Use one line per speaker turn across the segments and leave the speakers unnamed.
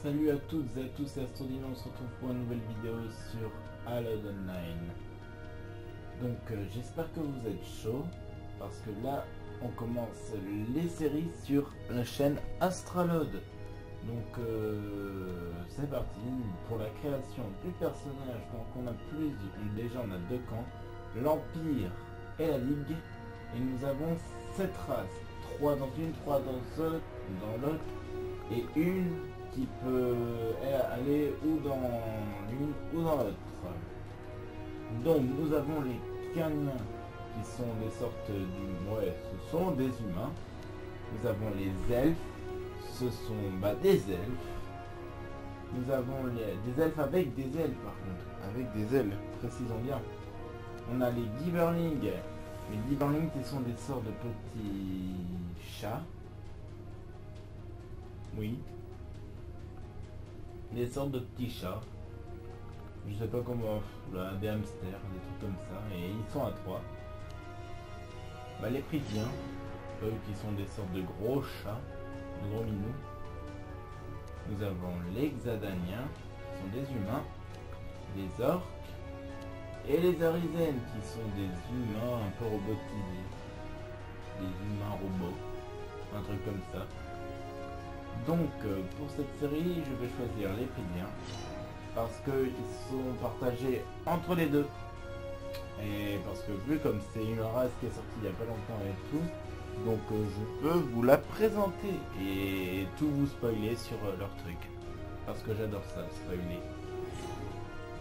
Salut à toutes et à tous, c'est Astrodino, on se retrouve pour une nouvelle vidéo sur Halo Online. Donc j'espère que vous êtes chaud, parce que là on commence les séries sur la chaîne Astralode. Donc c'est parti pour la création du personnage. Donc on a déjà on a deux camps, l'Empire et la Ligue, et nous avons 7 races, 3 dans une, 3 dans l'autre, et une qui peut aller ou dans l'une ou dans l'autre. Donc nous avons les Caniens qui sont des sortes ce sont des humains. Nous avons les elfes, ce sont des elfes. Nous avons des elfes avec des ailes par contre, avec des ailes, précisons bien. On a les Gibberlings. Les Gibberlings qui sont des sortes de petits chats. Oui. Des sortes de petits chats. Je sais pas comment, des hamsters, des trucs comme ça. Et ils sont à 3. Les Prydiens, eux qui sont des sortes de gros chats, de gros minous. Nous avons les Xadaniens, qui sont des humains. Les orques. Et les Arizennes, qui sont des humains un peu robotisés. Des humains robots. Un truc comme ça. Donc pour cette série je vais choisir les Prydiens parce qu'ils sont partagés entre les deux, et parce que vu comme c'est une race qui est sortie il n'y a pas longtemps et tout, donc je peux vous la présenter et tout vous spoiler sur leur truc, parce que j'adore ça, spoiler.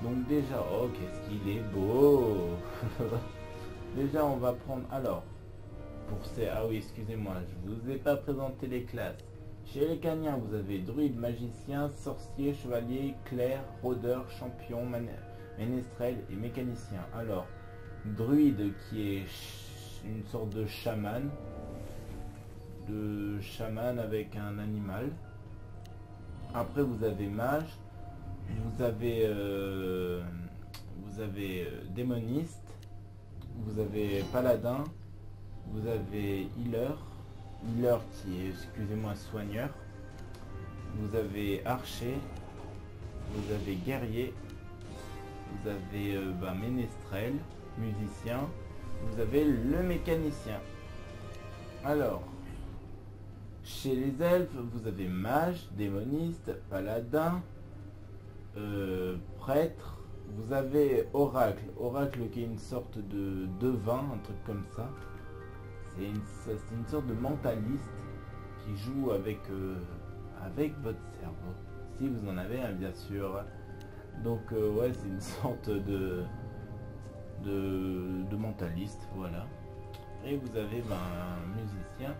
Donc déjà, oh qu'est-ce qu'il est beau. Déjà on va prendre, alors pour ces, ah oui excusez-moi, je vous ai pas présenté les classes. Chez les Caniens, vous avez druide, magicien, sorcier, chevalier, clerc, rôdeur, champion, ménestrel et mécanicien. Alors, druide qui est une sorte de chaman avec un animal. Après, vous avez mage, vous avez démoniste, vous avez paladin, vous avez healer qui est, excusez-moi, soigneur. Vous avez archer, vous avez guerrier, vous avez ménestrel, musicien, vous avez le mécanicien. Alors, chez les elfes, vous avez mage, démoniste, paladin, prêtre, vous avez oracle qui est une sorte de devin, un truc comme ça. C'est une sorte de mentaliste qui joue avec votre cerveau, si vous en avez un bien sûr. Donc ouais, c'est une sorte de mentaliste, voilà. Et vous avez un musicien.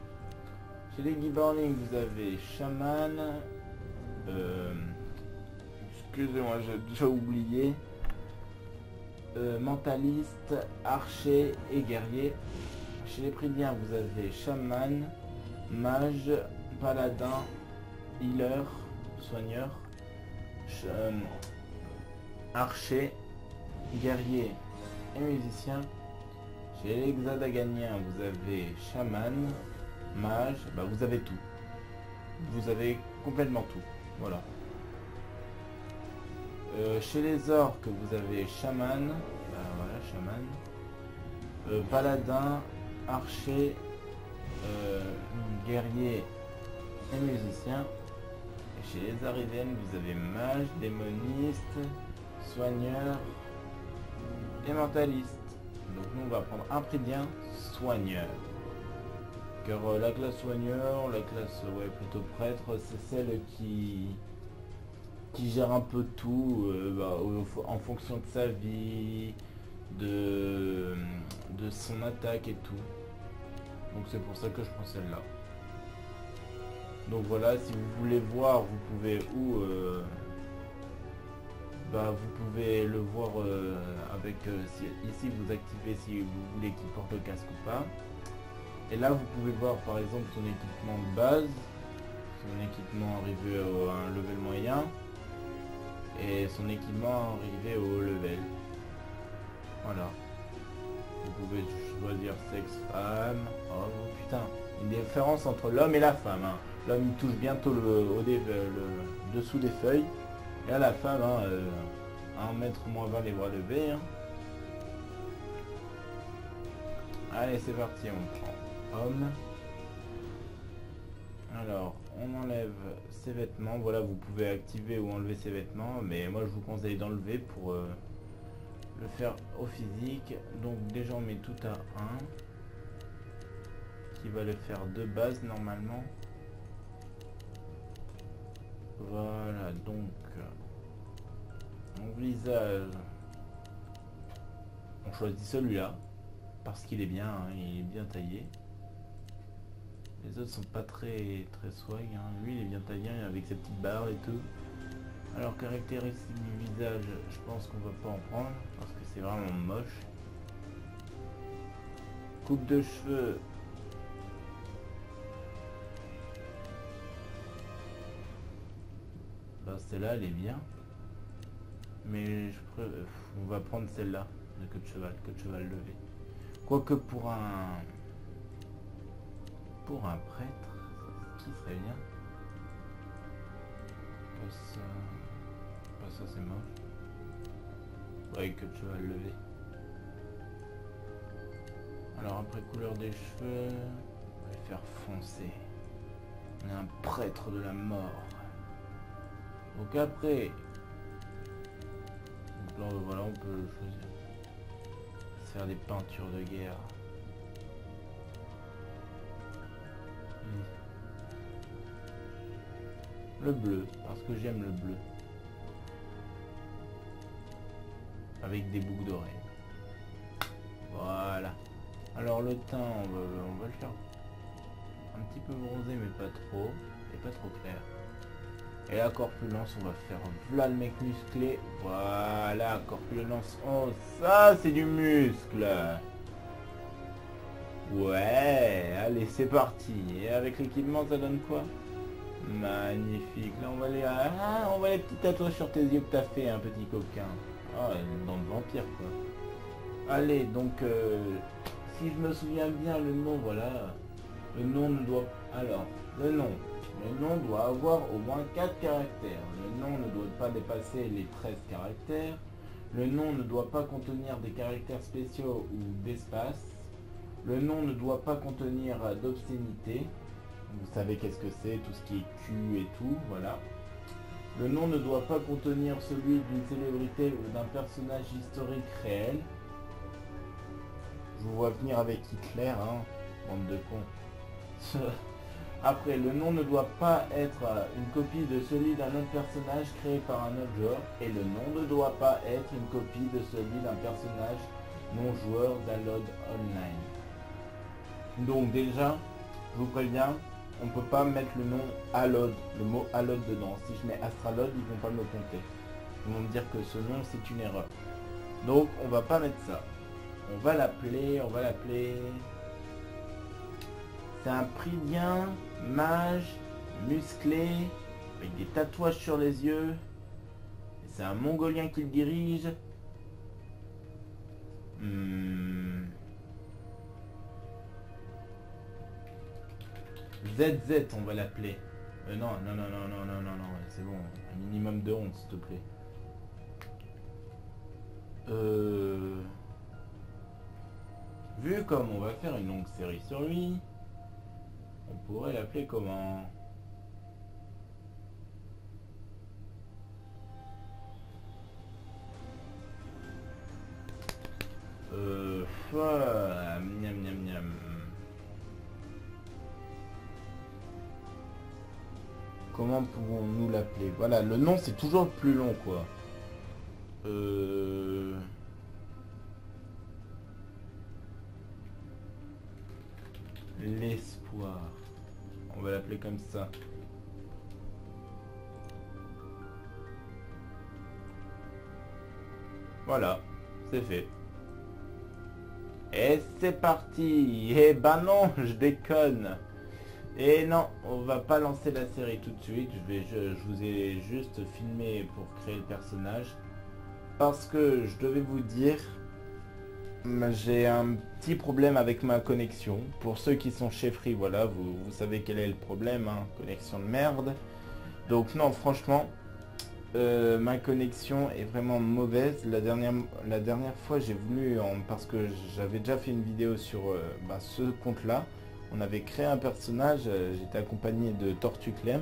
Chez les Gibberlings, vous avez chaman, excusez-moi j'ai déjà oublié, mentaliste, archer et guerrier. Chez les Prydiens, vous avez chaman, mage, paladin, healer, soigneur, archer, guerrier et musicien. Chez les Xadaganiens, vous avez chaman, mage, vous avez tout. Vous avez complètement tout. Voilà. Chez les orques, vous avez chaman, voilà, chaman, paladin, archer, guerrier et musicien. Et chez les Arizennes, vous avez mage, démoniste, soigneur et mentaliste. Donc nous on va prendre un Prydien soigneur, car la classe soigneur, la classe plutôt prêtre, c'est celle qui gère un peu tout, en fonction de sa vie, de son attaque et tout. Donc c'est pour ça que je prends celle-là. Donc voilà, si vous voulez voir, vous pouvez vous pouvez le voir avec ici vous activez si vous voulez qu'il porte le casque ou pas. Et là vous pouvez voir par exemple son équipement de base, son équipement arrivé à un level moyen et son équipement arrivé au level. Voilà. Vous pouvez choisir sexe, femme. Oh putain, une différence entre l'homme et la femme. Hein. L'homme il touche bientôt le dessous des feuilles. Et à la fin, hein, 1 mètre moins 20 les bras levés. Hein. Allez, c'est parti, on prend homme. Alors, on enlève ses vêtements. Voilà, vous pouvez activer ou enlever ses vêtements. Mais moi, je vous conseille d'enlever pour le faire au physique. Donc, déjà, on met tout à 1. Qui va le faire de base, normalement. Voilà, donc... mon visage... On choisit celui-là. Parce qu'il est bien, hein, il est bien taillé. Les autres sont pas très swag, hein. Lui il est bien taillé avec ses petites barres et tout. Alors caractéristiques du visage, je pense qu'on va pas en prendre parce que c'est vraiment moche. Coupe de cheveux. Bah celle-là elle est bien. Mais on va prendre celle-là de queue de cheval levé. Quoique pour un prêtre, ce qui serait bien. Pas ça c'est moche. Ouais, queue de cheval levé. Alors après couleur des cheveux, on va les faire foncer. On est un prêtre de la mort. Donc après, donc là voilà, on peut choisir. Faire des peintures de guerre. Le bleu, parce que j'aime le bleu. Avec des boucles d'oreilles. Voilà. Alors le teint, on va le faire un petit peu bronzé, mais pas trop. Et pas trop clair. Et la corpulence, on va faire voilà le mec musclé. Voilà, corpulence. Oh, ça c'est du muscle. Ouais, allez, c'est parti. Et avec l'équipement, ça donne quoi? Magnifique. Là, on va les petits tatouages sur tes yeux que t'as fait, un petit coquin. Ah, une dent de vampire, quoi. Allez, donc, si je me souviens bien, le nom, voilà. Le nom ne doit... Alors, le nom. Le nom doit avoir au moins 4 caractères. Le nom ne doit pas dépasser les 13 caractères. Le nom ne doit pas contenir des caractères spéciaux ou d'espace. Le nom ne doit pas contenir d'obscénité. Vous savez qu'est-ce que c'est, tout ce qui est cul et tout, voilà. Le nom ne doit pas contenir celui d'une célébrité ou d'un personnage historique réel. Je vous vois venir avec Hitler, hein, bande de cons. Après, le nom ne doit pas être une copie de celui d'un autre personnage créé par un autre joueur. Et le nom ne doit pas être une copie de celui d'un personnage non-joueur d'Alod Online. Donc déjà, je vous préviens, on ne peut pas mettre le nom Alod, le mot Alod dedans. Si je mets Astralod, ils vont pas me le compter. Ils vont me dire que ce nom, c'est une erreur. Donc, on va pas mettre ça. On va l'appeler... C'est un pridien, mage, musclé, avec des tatouages sur les yeux. Et c'est un mongolien qui le dirige. ZZ, on va l'appeler. Non, c'est bon. Un minimum de honte, s'il te plaît. Vu comme on va faire une longue série sur lui, on pourrait l'appeler comment? Miam miam miam. Comment pouvons-nous l'appeler? Voilà, le nom c'est toujours le plus long, quoi. L'espoir. On va l'appeler comme ça. Voilà, c'est fait. Et c'est parti. Eh ben non, je déconne. Et non, on va pas lancer la série tout de suite. Je vous ai juste filmé pour créer le personnage. Parce que je devais vous dire J'ai un petit problème avec ma connexion. Pour ceux qui sont chez Free, voilà, vous savez quel est le problème, hein, connexion de merde. Donc non, franchement, ma connexion est vraiment mauvaise. La dernière fois, j'ai voulu, parce que j'avais déjà fait une vidéo sur ce compte-là. On avait créé un personnage, j'étais accompagné de Tortue Clem.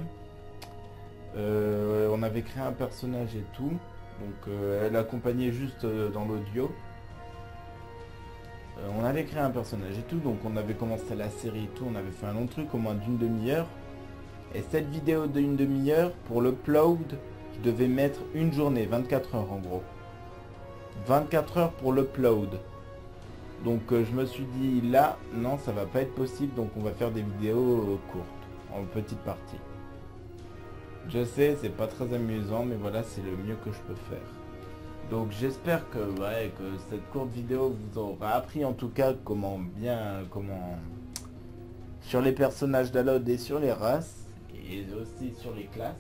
On avait créé un personnage et tout. Donc elle accompagnait juste dans l'audio. On avait créé un personnage et tout, donc on avait commencé la série et tout, on avait fait un long truc au moins d'une demi-heure. Et cette vidéo d'une demi-heure, pour l'upload, je devais mettre une journée, 24 heures en gros. 24 heures pour l'upload. Donc je me suis dit là, non ça va pas être possible, donc on va faire des vidéos courtes, en petites parties. Je sais, c'est pas très amusant, mais voilà, c'est le mieux que je peux faire. Donc j'espère que, que cette courte vidéo vous aura appris en tout cas comment sur les personnages d'Alod et sur les races, et aussi sur les classes.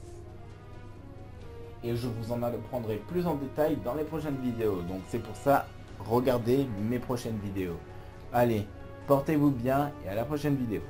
Et je vous en apprendrai plus en détail dans les prochaines vidéos. Donc c'est pour ça, regardez mes prochaines vidéos. Allez, portez-vous bien et à la prochaine vidéo.